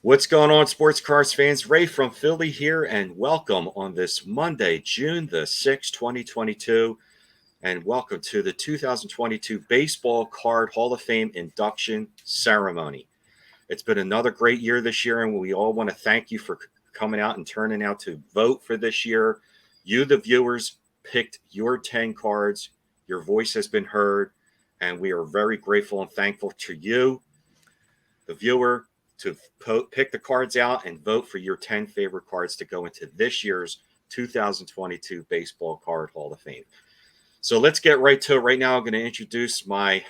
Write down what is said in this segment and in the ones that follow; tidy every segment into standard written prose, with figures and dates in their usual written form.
What's going on, sports cars fans? Ray from Philly here, and welcome on this Monday, June the 6th, 2022, and welcome to the 2022 Baseball Card Hall of Fame induction ceremony. It's been another great year this year, and we all want to thank you for coming out and turning out to vote for this year. You, the viewers, picked your 10 cards. Your voice has been heard, and we are very grateful and thankful to you, the viewer, to pick the cards out and vote for your 10 favorite cards to go into this year's 2022 Baseball Card Hall of Fame. So let's get right to it. Right now, I'm going to introduce my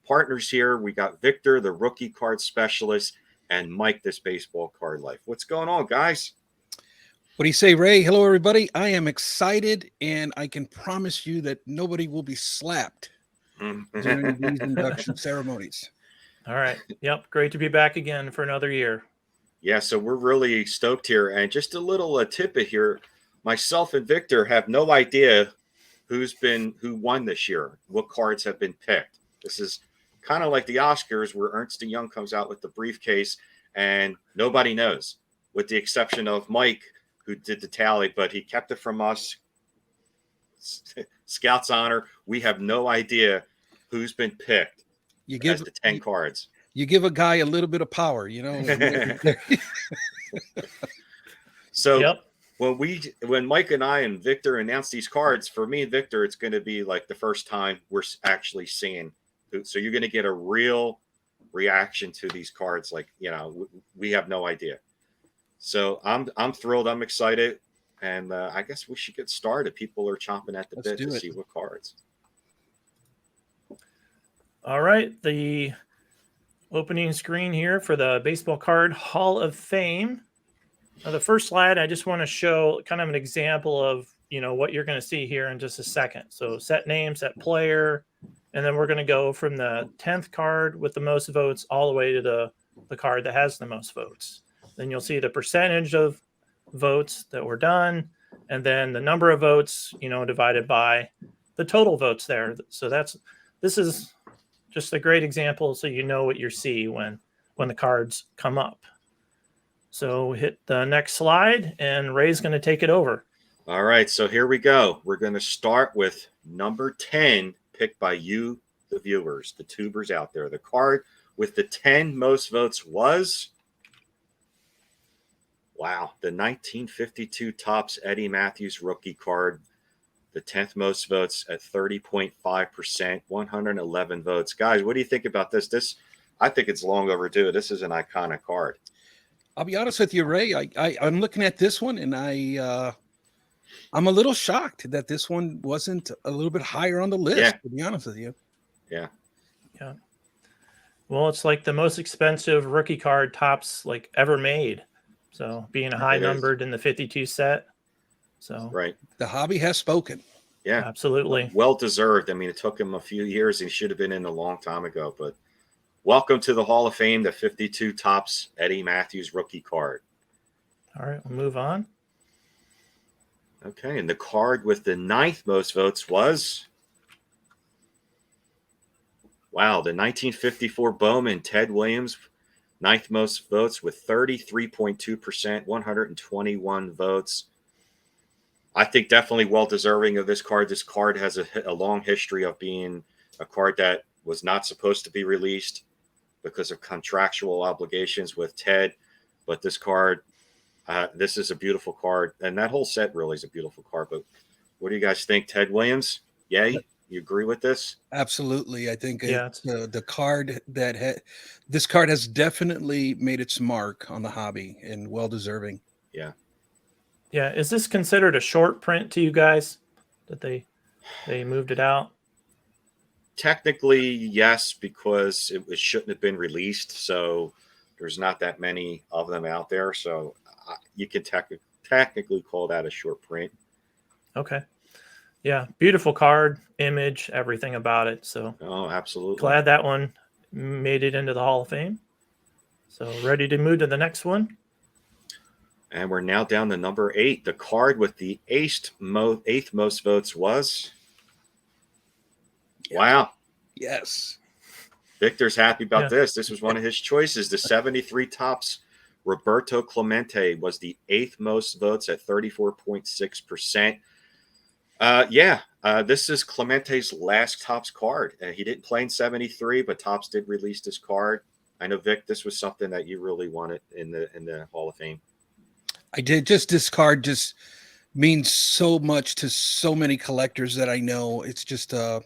partners here. We got Victor, the rookie card specialist, and Mike, this baseball card life. What's going on, guys? What do you say, Ray? Hello, everybody. I am excited, and I can promise you that nobody will be slapped during these induction ceremonies. All right. Yep. Great to be back again for another year. Yeah, so we're really stoked here. And just a little tidbit here. Myself and Victor have no idea who won this year, what cards have been picked. This is kind of like the Oscars where Ernst & Young comes out with the briefcase and nobody knows, with the exception of Mike, who did the tally, but he kept it from us. Scout's honor. We have no idea who's been picked. You give the 10 cards. You give a guy a little bit of power, you know. So Yep. when Mike and I and Victor announce these cards, for me and Victor, it's going to be like the first time we're actually seeing. So you're going to get a real reaction to these cards. Like, you know, we have no idea. So I'm thrilled. I'm excited. And I guess we should get started. People are chomping at the bit to see what cards. All right. The opening screen here for the Baseball Card Hall of Fame. Now, the first slide, I just want to show kind of an example of, you know, what you're going to see here in just a second. So set name, set player, and then we're going to go from the 10th card with the most votes all the way to the card that has the most votes. Then you'll see the percentage of votes that were done, and then the number of votes, you know, divided by the total votes there. So this is just a great example so you know what you see when the cards come up. So hit the next slide, and Ray's going to take it over. All right, so here we go. We're going to start with number 10, picked by you, the viewers, the tubers out there. The card with the 10 most votes was, wow, the 1952 Topps Eddie Mathews rookie card. The 10th most votes at 30.5%, 111 votes. Guys, what do you think about this? I think it's long overdue. This is an iconic card. I'll be honest with you, Ray. I'm looking at this one, and I'm a little shocked that this one wasn't a little bit higher on the list, to be honest with you. Yeah. Yeah. Well, it's like the most expensive rookie card Topps like ever made. So being a high numbered in the 52 set. So right. The hobby has spoken. Yeah. Absolutely. Well deserved. I mean, it took him a few years. He should have been in a long time ago, but welcome to the Hall of Fame, the 52 Topps Eddie Mathews rookie card. All right, we'll move on. Okay, and the card with the 9th most votes was, wow, the 1954 Bowman, Ted Williams, 9th most votes with 33.2%, 121 votes. I think definitely well deserving of this card. This card has a long history of being a card that was not supposed to be released because of contractual obligations with Ted. But this card, this is a beautiful card. And that whole set really is a beautiful card. But what do you guys think? Ted Williams? Yay? You agree with this? Absolutely. I think the card this card has definitely made its mark on the hobby and well deserving. Yeah. Yeah. Is this considered a short print to you guys that they moved it out? Technically, yes, because it shouldn't have been released. So there's not that many of them out there. So you can technically call that a short print. Okay. Yeah. Beautiful card, image, everything about it. So absolutely. Glad that one made it into the Hall of Fame. So ready to move to the next one. And we're now down to number 8. The card with the eighth most votes was, wow. Yes. Victor's happy about this. This was one of his choices. The 73 Topps Roberto Clemente was the 8th most votes at 34.6%. This is Clemente's last Topps card. He didn't play in 73, but Topps did release this card. I know, Vic, this was something that you really wanted in the Hall of Fame. I did. Just this card just means so much to so many collectors that I know. It's just a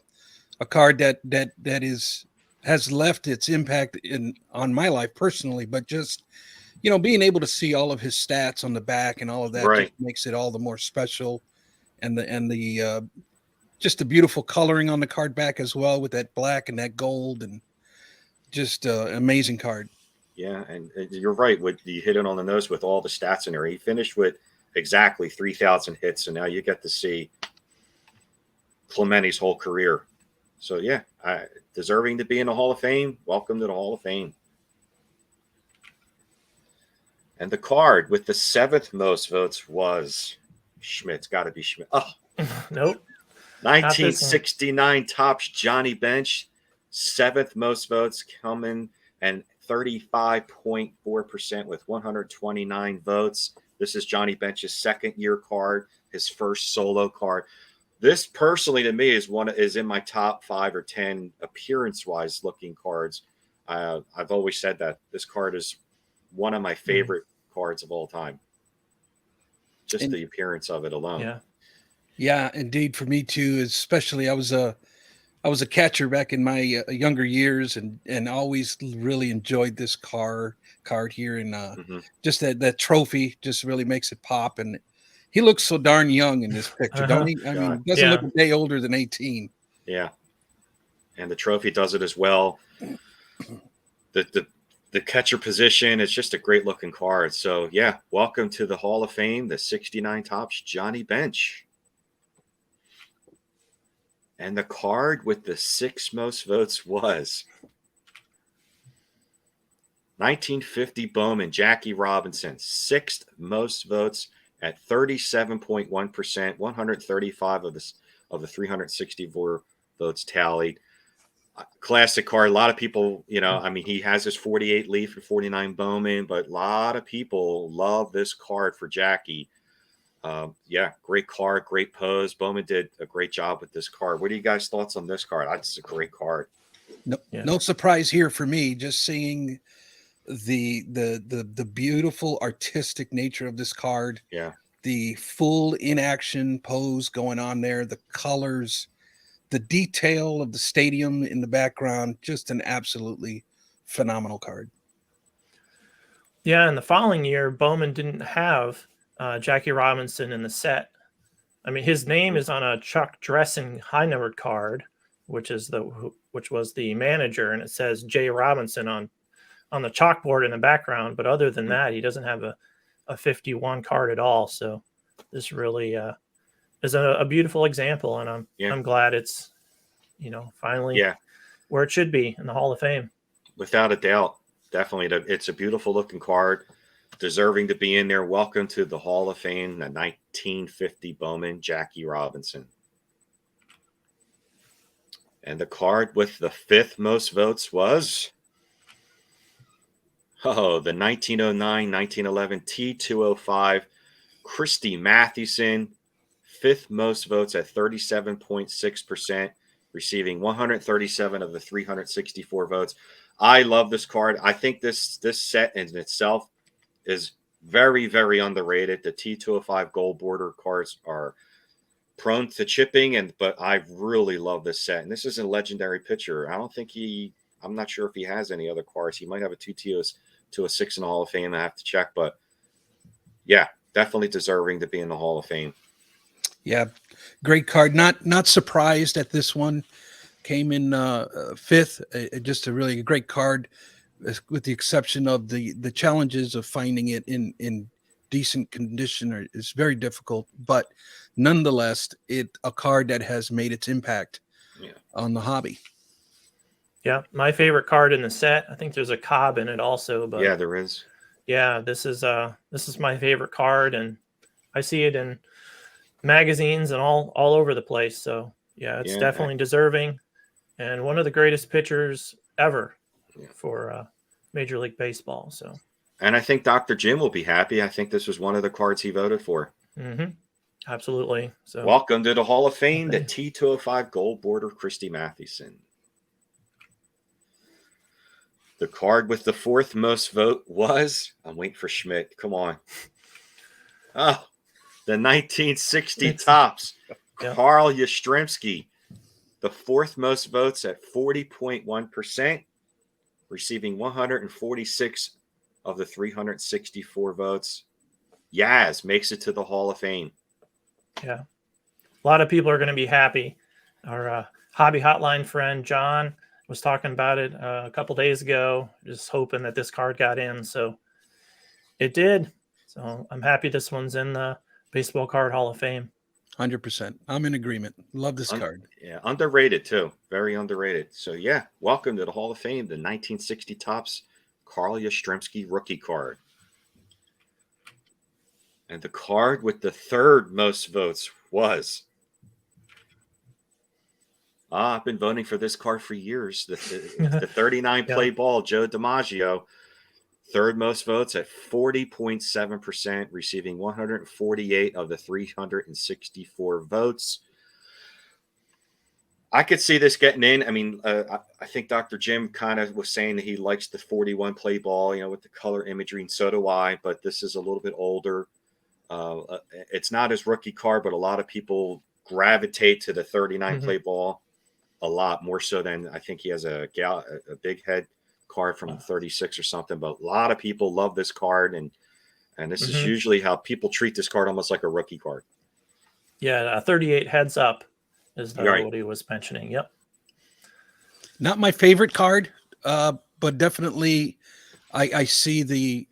card that has left its impact on my life personally, but just, you know, being able to see all of his stats on the back and all of that just makes it all the more special. And the just the beautiful coloring on the card back as well, with that black and that gold, and just amazing card. Yeah, and you're right. You hit it on the nose with all the stats in there. He finished with exactly 3,000 hits, so now you get to see Clemente's whole career. So yeah, deserving to be in the Hall of Fame. Welcome to the Hall of Fame. And the card with the 7th most votes was Schmidt's. Got to be Schmidt. Oh, nope. 1969 Topps Johnny Bench, 7th most votes, coming and 35.4% with 129 votes. This is Johnny Bench's 2nd-year card, his first solo card. This personally to me is in my top 5 or 10 appearance-wise looking cards. I've always said that this card is one of my favorite cards of all time. Just the appearance of it alone. Yeah, indeed, for me too. Especially, I was a catcher back in my younger years, and always really enjoyed this card here, and just that trophy just really makes it pop. And he looks so darn young in this picture, don't he? I mean, he doesn't look a day older than 18. Yeah, and the trophy does it as well. The catcher position, it's just a great looking card. So yeah, welcome to the Hall of Fame, the 69 Topps Johnny Bench. And the card with the 6th most votes was 1950 Bowman, Jackie Robinson, 6th most votes at 37.1%, 135 of the 364 votes tallied. Classic card. A lot of people, I mean, he has his 48 Leaf and 49 Bowman, but a lot of people love this card for Jackie. Great card, great pose. Bowman did a great job with this card. What are you guys' thoughts on this card? It's a great card. No surprise here for me. Just seeing the beautiful artistic nature of this card. Yeah, the full in-action pose going on there, the colors, the detail of the stadium in the background. Just an absolutely phenomenal card. Yeah, and the following year, Bowman didn't have Jackie Robinson in the set. I mean, his name is on a Chuck Dressen high-numbered card, which was the manager, and it says J. Robinson on the chalkboard in the background. But other than that, he doesn't have a 51 card at all. So this really is a beautiful example, and I'm glad it's finally where it should be in the Hall of Fame. Without a doubt, definitely, it's a beautiful looking card. Deserving to be in there. Welcome to the Hall of Fame, the 1950 Bowman, Jackie Robinson. And the card with the 5th most votes was the 1909-1911 T205 Christy Mathewson, 5th most votes at 37.6%, receiving 137 of the 364 votes. I love this card. I think this set in itself is very, very underrated. The T205 gold border cards are prone to chipping, but I really love this set. And this is a legendary pitcher. I'm not sure if he has any other cards. He might have a 206 in the Hall of Fame. I have to check, but yeah, definitely deserving to be in the Hall of Fame. Yeah, great card. Not surprised at this one. Came in 5th. Just a really great card, with the exception of the challenges of finding it in decent condition. It's very difficult, but nonetheless, a card that has made its impact on the hobby. Yeah, my favorite card in the set. I think there's a Cobb in it also, but yeah, there is. Yeah, this is my favorite card, and I see it in magazines and all over the place. So yeah, it's definitely deserving, and one of the greatest pitchers ever for Major League Baseball. So And I think Dr. Jim will be happy. I think this was one of the cards he voted for. Mm-hmm. Absolutely. So welcome to the Hall of Fame, the T205 Gold Border Christy Mathewson. The card with the fourth most vote was, I'm waiting for Schmidt. Come on. Oh, the 1960 Topps, Carl Yastrzemski. The fourth most votes at 40.1%, receiving 146 of the 364 votes. Yaz makes it to the Hall of Fame. Yeah. A lot of people are going to be happy. Our hobby hotline friend, John, was talking about it a couple days ago, just hoping that this card got in. So it did. So I'm happy this one's in the Baseball Card Hall of Fame. 100%. I'm in agreement. Love this card. Yeah, underrated too. Very underrated. So yeah, welcome to the Hall of Fame, the 1960 Topps Carl Yastrzemski rookie card. And the card with the third most votes was... I've been voting for this card for years. The 39 play ball, Joe DiMaggio. Third most votes at 40.7%, receiving 148 of the 364 votes. I could see this getting in. I mean, I think Dr. Jim kind of was saying that he likes the 41 play ball, with the color imagery, and so do I. But this is a little bit older. It's not his rookie card, but a lot of people gravitate to the 39 play ball a lot more so than I think he has a big head card from 36 or something. But a lot of people love this card, and this is usually how people treat this card, almost like a rookie card. Yeah, 38 heads up is what he was mentioning. Yep. Not my favorite card, but definitely I see the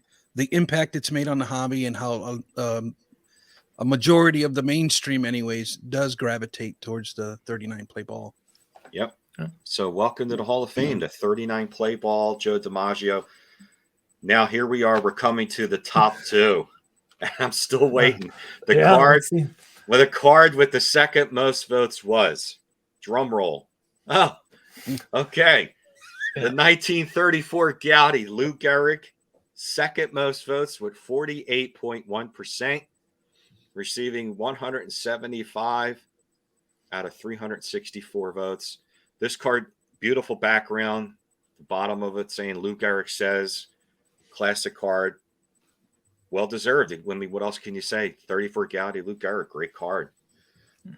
impact it's made on the hobby, and how a majority of the mainstream anyways does gravitate towards the 39 play ball. Yep. So welcome to the Hall of Fame, the 39 play ball, Joe DiMaggio. Now here we are. We're coming to the top two. I'm still waiting. The card with the second most votes was, drum roll. Oh, okay. The 1934 Goudey, Lou Gehrig, second most votes with 48.1%, receiving 175 out of 364 votes. This card, beautiful background. The bottom of it saying Lou Gehrig says, classic card. Well deserved. I mean, what else can you say? 34 Goudey, Lou Gehrig, great card.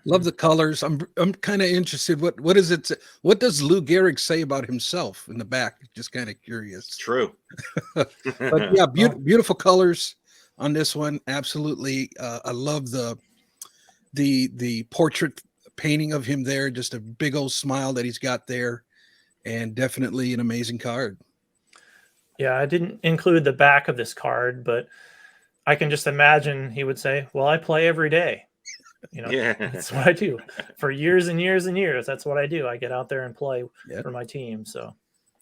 Love the colors. I'm kind of interested. What is it? What does Lou Gehrig say about himself in the back? Just kind of curious. True. But yeah, beautiful colors on this one. Absolutely. I love the portrait painting of him there. Just a big old smile that he's got there, and definitely an amazing card. Yeah, I didn't include the back of this card, but I can just imagine he would say, well, I play every day. That's what I do for years and years and years. That's what I do. I get out there and play for my team. So,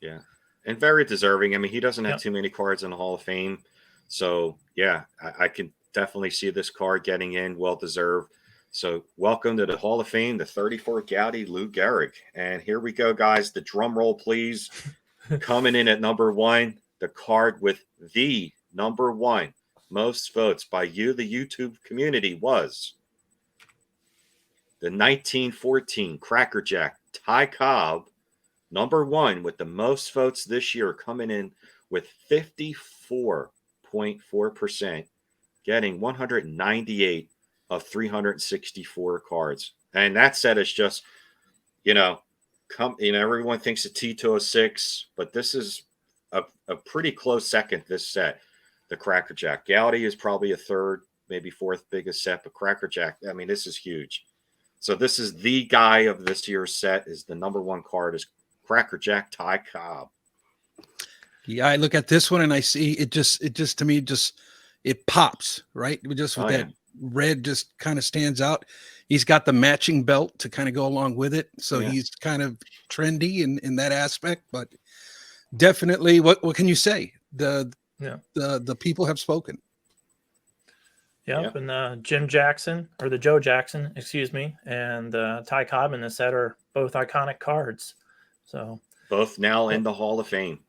yeah. And very deserving. I mean, he doesn't have too many cards in the Hall of Fame. So, yeah, I can definitely see this card getting in. Well deserved. So, welcome to the Hall of Fame, the 34 Goudey, Lou Gehrig. And here we go, guys. The drum roll, please. Coming in at number one, the card with the number one most votes by you, the YouTube community, was the 1914 Cracker Jack Ty Cobb, number one with the most votes this year, coming in with 54.4%, getting 198 of 364 cards. And that set is just, everyone thinks a T206, but this is a pretty close second, this set. The Cracker Jack. Goudey is probably a third, maybe fourth biggest set, but Cracker Jack, I mean, this is huge. So this is the guy of this year's set. Is the number one card is Cracker Jack Ty Cobb. Yeah, I look at this one and I see it just to me, it pops, right? Just with that red just kind of stands out. He's got the matching belt to kind of go along with it. So he's kind of trendy in that aspect, but definitely what can you say? The people have spoken. Yep. And the Joe Jackson, excuse me, and Ty Cobb in the set are both iconic cards. So both now in the Hall of Fame.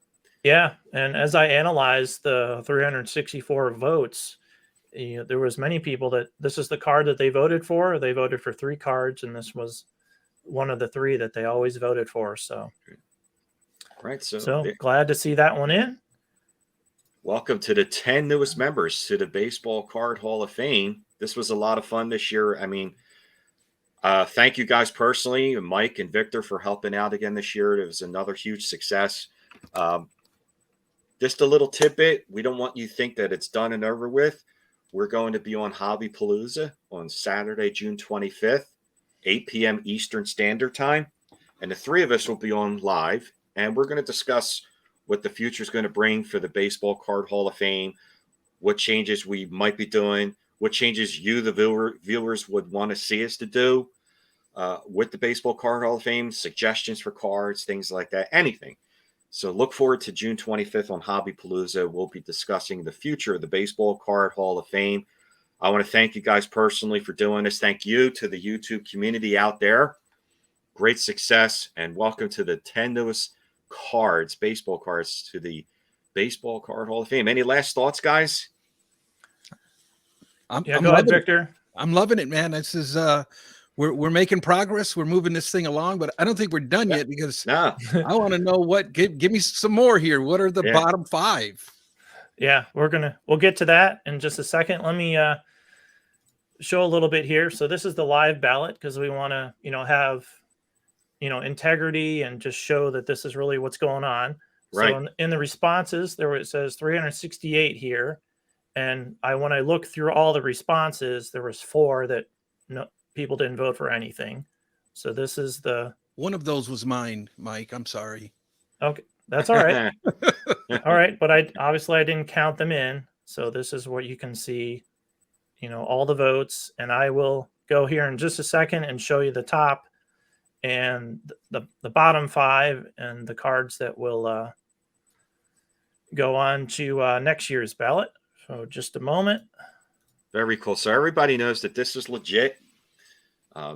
Yeah, and as I analyzed the 364 votes, there was many people that this is the card that they voted for. They voted for 3 cards, and this was one of the 3 that they always voted for. So, Right. so glad to see that one in. Welcome to the 10 newest members to the Baseball Card Hall of Fame. This was a lot of fun this year. I mean, thank you guys personally, Mike and Victor, for helping out again this year. It was another huge success. Just a little tidbit. We don't want you to think that it's done and over with. We're going to be on Hobby Palooza on Saturday, June 25th, 8 p.m. Eastern Standard Time. And the 3 of us will be on live. And we're going to discuss what the future is going to bring for the Baseball Card Hall of Fame, what changes we might be doing, what changes you, the viewers, would want to see us to do with the Baseball Card Hall of Fame, suggestions for cards, things like that, anything. So look forward to June 25th on Hobby Palooza. We'll be discussing the future of the Baseball Card Hall of Fame. I want to thank you guys personally for doing this. Thank you to the YouTube community out there. Great success, and welcome to the 10 newest cards, baseball cards, to the Baseball Card Hall of Fame. Any last thoughts, guys? Go ahead, Victor. I'm loving it, man. This is we're making progress. We're moving this thing along, but I don't think we're done yet, because I want to know what. Give me some more here. What are the bottom 5? Yeah, we'll get to that in just a second. Let me show a little bit here. So this is the live ballot, because we want to have integrity and just show that this is really what's going on. Right. So in the responses, it says 368 here, and when I look through all the responses, there was 4 that people didn't vote for anything. So this is one of those was mine, Mike. I'm sorry. Okay, that's all right. All right, but I didn't count them in. So this is what you can see, all the votes, and I will go here in just a second and show you the top and the bottom 5 and the cards that will go on to next year's ballot. So just a moment. Very cool. So everybody knows that this is legit.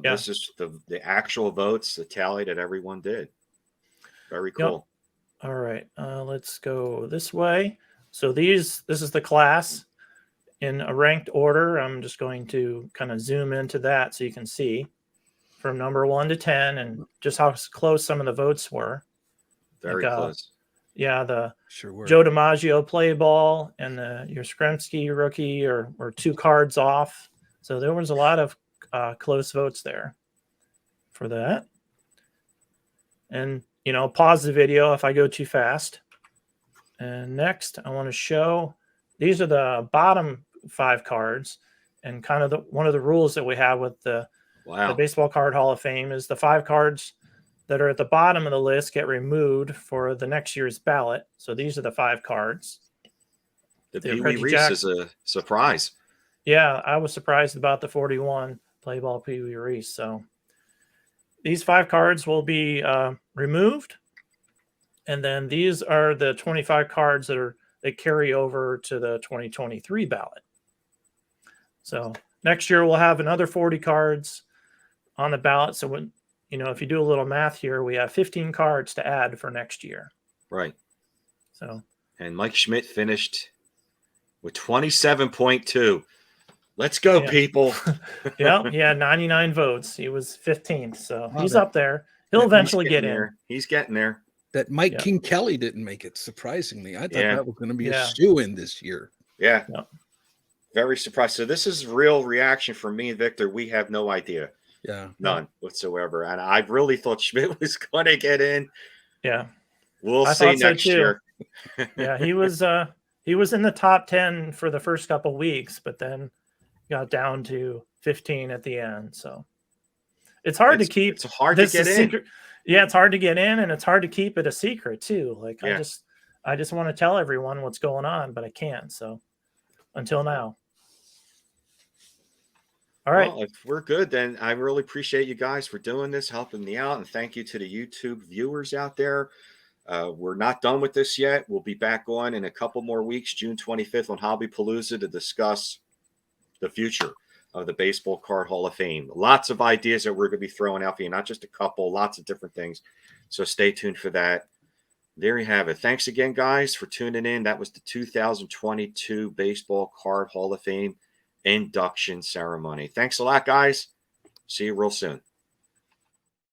This is the actual votes, the tally that everyone did. Very cool. Yep. All right. Let's go this way. So this is the class in a ranked order. I'm just going to kind of zoom into that so you can see from number 1 to 10 and just how close some of the votes were. Very close. Yeah, the Joe DiMaggio play ball and the Yastrzemski rookie are 2 cards off. So there was a lot of close votes there for that. And, pause the video if I go too fast. And next, I want to show, these are the bottom 5 cards, and kind of one of the rules that we have with the Baseball Card Hall of Fame is the 5 cards that are at the bottom of the list get removed for the next year's ballot. So these are the 5 cards. The Pee Wee Reese is a surprise. Yeah, I was surprised about the 41 play ball Pee Wee Reese. So these 5 cards will be removed. And then these are the 25 cards that carry over to the 2023 ballot. So next year we'll have another 40 cards on the ballot. So when, if you do a little math here, we have 15 cards to add for next year. Right. So. And Mike Schmidt finished with 27.2. Let's go, people. Yeah, he had 99 votes. He was 15th, so he's up there. He'll eventually get in. He's getting there. That Mike King Kelly didn't make it, surprisingly. I thought that was going to be a shoo-in this year. Yeah. Very surprised. So this is real reaction from me and Victor. We have no idea. Yeah. None whatsoever. And I really thought Schmidt was going to get in. Yeah. We'll see next year. Yeah, he was in the top 10 for the first couple weeks, but then got down to 15 at the end. So it's hard to keep. It's hard to get in. Secret. Yeah, it's hard to get in, and it's hard to keep it a secret too. Like I just want to tell everyone what's going on, but I can't. So until now. All right. Well, if we're good, then I really appreciate you guys for doing this, helping me out. And thank you to the YouTube viewers out there. We're not done with this yet. We'll be back on in a couple more weeks, June 25th on Hobby Palooza, to discuss the future of the Baseball Card Hall of Fame. Lots of ideas that we're going to be throwing out for you, not just a couple, lots of different things. So stay tuned for that. there you have it. Thanks again, guys, for tuning in. That was the 2022 Baseball Card Hall of Fame induction ceremony. Thanks a lot, guys. See you real soon.